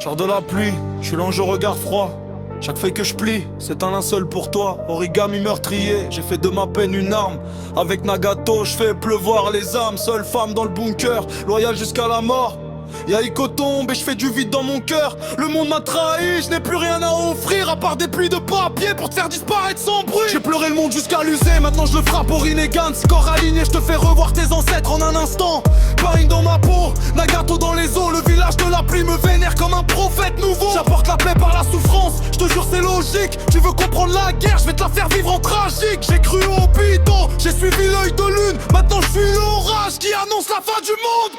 Genre de la pluie, je suis l'ange au regard froid. Chaque feuille que je plie, c'est un linceul pour toi. Origami meurtrier, j'ai fait de ma peine une arme. Avec Nagato, je fais pleuvoir les âmes. Seule femme dans le bunker, loyale jusqu'à la mort. Y'a Iko tombe et je fais du vide dans mon cœur. Le monde m'a trahi, je n'ai plus rien à offrir à part des pluies de papier pour te faire disparaître sans bruit. J'ai pleuré le monde jusqu'à l'user, maintenant je le frappe au Rinnegan. Corps aligné, je te fais revoir tes ancêtres en un instant. Pain dans ma peau, Nagato dans les eaux. Le village de la pluie me vénère comme un prophète nouveau. J'apporte la paix par la souffrance, je te jure c'est logique. Tu veux comprendre la guerre, je vais te la faire vivre en tragique. J'ai cru au bidon, j'ai suivi l'œil de lune. Maintenant je suis l'orage qui annonce la fin du monde.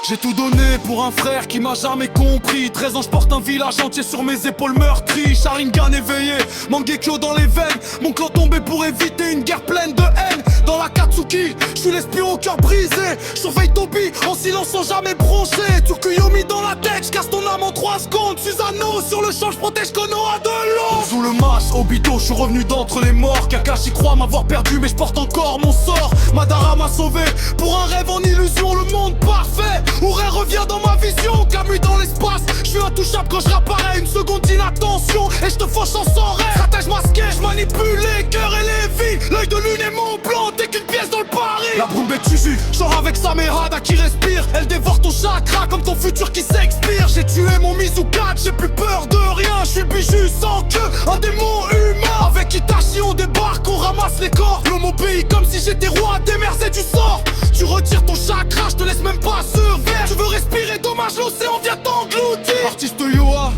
J'ai tout donné pour un frère qui m'a jamais compris. 13 ans je porte un village entier sur mes épaules meurtries. Sharingan éveillé, Mangekyo dans les veines. Mon clan tombé pour éviter une guerre pleine de haine. Dans la Katsuki, je suis l'espion au cœur brisé. Je surveille Tobi en silence sans jamais broncher. Tsukuyomi dans la tête, je casse ton âme en 3 secondes. Susanoo sur le champ, je protège Konoha de l'eau. Sous le masque, Obito, je suis revenu d'entre les morts. Kakashi croit m'avoir perdu mais je porte encore mon sort. Madara m'a sauvé pour un rêve en illusion. Le monde parfait, Ouray revient dans ma vision. Camus dans l'espace, je suis intouchable quand je réapparais. Une seconde d'inattention et je te fauche sans rêve. Stratège masqué, je manipule les cœurs et les vies. L'œil de lune est mon plan, t'es qu'une pièce dans le pari. La bombe est Chuju, sors avec Samerada qui respire. Elle dévore ton chakra comme ton futur qui s'expire. J'ai tué mon Mizukage, j'ai plus peur de rien. Je suis le bijou sans queue, un démon humain. Avec Itachi on débarque, on ramasse les corps. L'homme obéit comme si j'étais roi des mers et du sort. Tu retires ton chakra, je te laisse même pas survivre. Tu veux respirer, dommage l'océan vient t'engloutir. Artiste Yoa,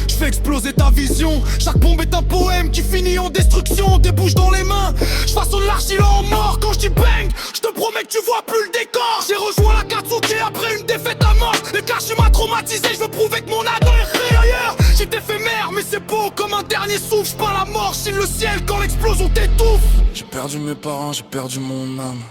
je fais exploser ta vision. Chaque bombe est un poème qui finit en destruction. Des bouches dans les mains, je façonne l'argile en mort. Quand je dis bang, je te promets que tu vois plus le décor. J'ai rejoint la Katsuki après une défaite à mort. Le Kashi m'a traumatisé, je veux prouver que mon ado est réel. J'étais éphémère mais c'est beau comme un dernier souffle. J'peins la mort, chine le ciel quand l'explosion t'étouffe. J'ai perdu mes parents, j'ai perdu mon âme.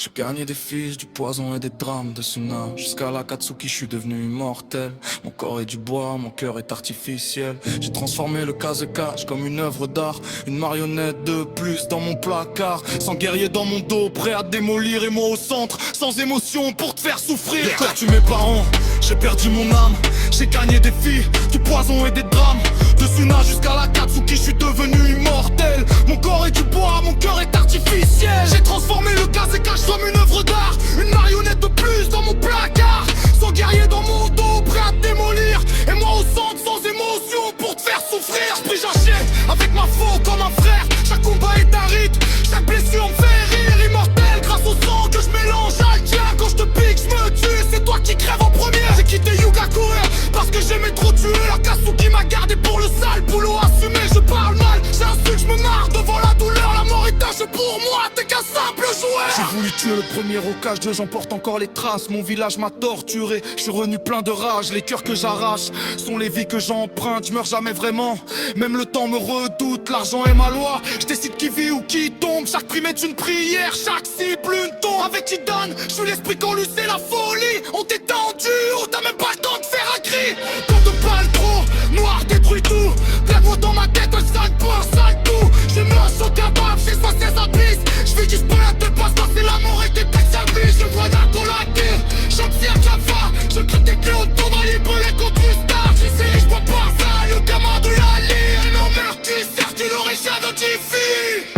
J'ai gagné des fils, du poison et des drames de tsunami. Jusqu'à la Katsuki, je suis devenu immortel. Mon corps est du bois, mon cœur est artificiel. J'ai transformé le casse-cache comme une œuvre d'art. Une marionnette de plus dans mon placard. Sans guerrier dans mon dos, prêt à démolir. Et moi au centre, sans émotion pour te faire souffrir. J'ai perdu mes parents, j'ai perdu mon âme. J'ai gagné des filles, du poison et des drames. De Suna jusqu'à la Katsuki, je suis devenu immortel. Mon corps est du bois, mon cœur est artificiel. J'ai transformé le casse-cache comme une œuvre d'art. Une marionnette de plus dans mon placard. Sans guerrier dans mon dos, prêt à te démolir. Et moi au centre sans émotion pour te faire souffrir. Esprit j'achète avec ma faux comme un frère. Chaque combat est un rite, chaque blessure me fait rire. Immortel grâce au sang que je mélange à le tien. Quand je te pique, je me tue, c'est toi qui crèves en premier. J'ai quitté Yugakure parce que j'aimais trop tuer. La Katsuki m'a gardé pour le sale boulot assumé. Je parle mal, j'insulte, je me marre devant la douleur. La mort est un jeu pour moi, t'es qu'un simple joueur. J'ai voulu tuer le premier au cage, j'en porte encore les traces. Mon village m'a torturé, je suis revenu plein de rage. Les cœurs que j'arrache sont les vies que j'emprunte. Je meurs jamais vraiment, même le temps me redoute. L'argent est ma loi, je décide qui vit ou qui tombe. Chaque prime est une prière, chaque cible une tombe. Avec qui donne, je suis l'esprit qu'on lui c'est la folie. On t'est tendu, on t'a même pas le temps de faire un cri. Quand te parle trop, noir détruit tout. Plaque-moi dans ma tête, un sale point, sale tout. Je me lance au cabane, chez soi c'est abysses. Je vis disparaître, te passe pas, c'est l'amour et tes textes services. Je vois d'un ton la terre, chaque cirque la va. Je crie des clés autour dans les brûlés contre du star. J'essaie, je vois pas ça, le gamin de la lire. Et nos meurtres qui certes, il aurait rien notifié.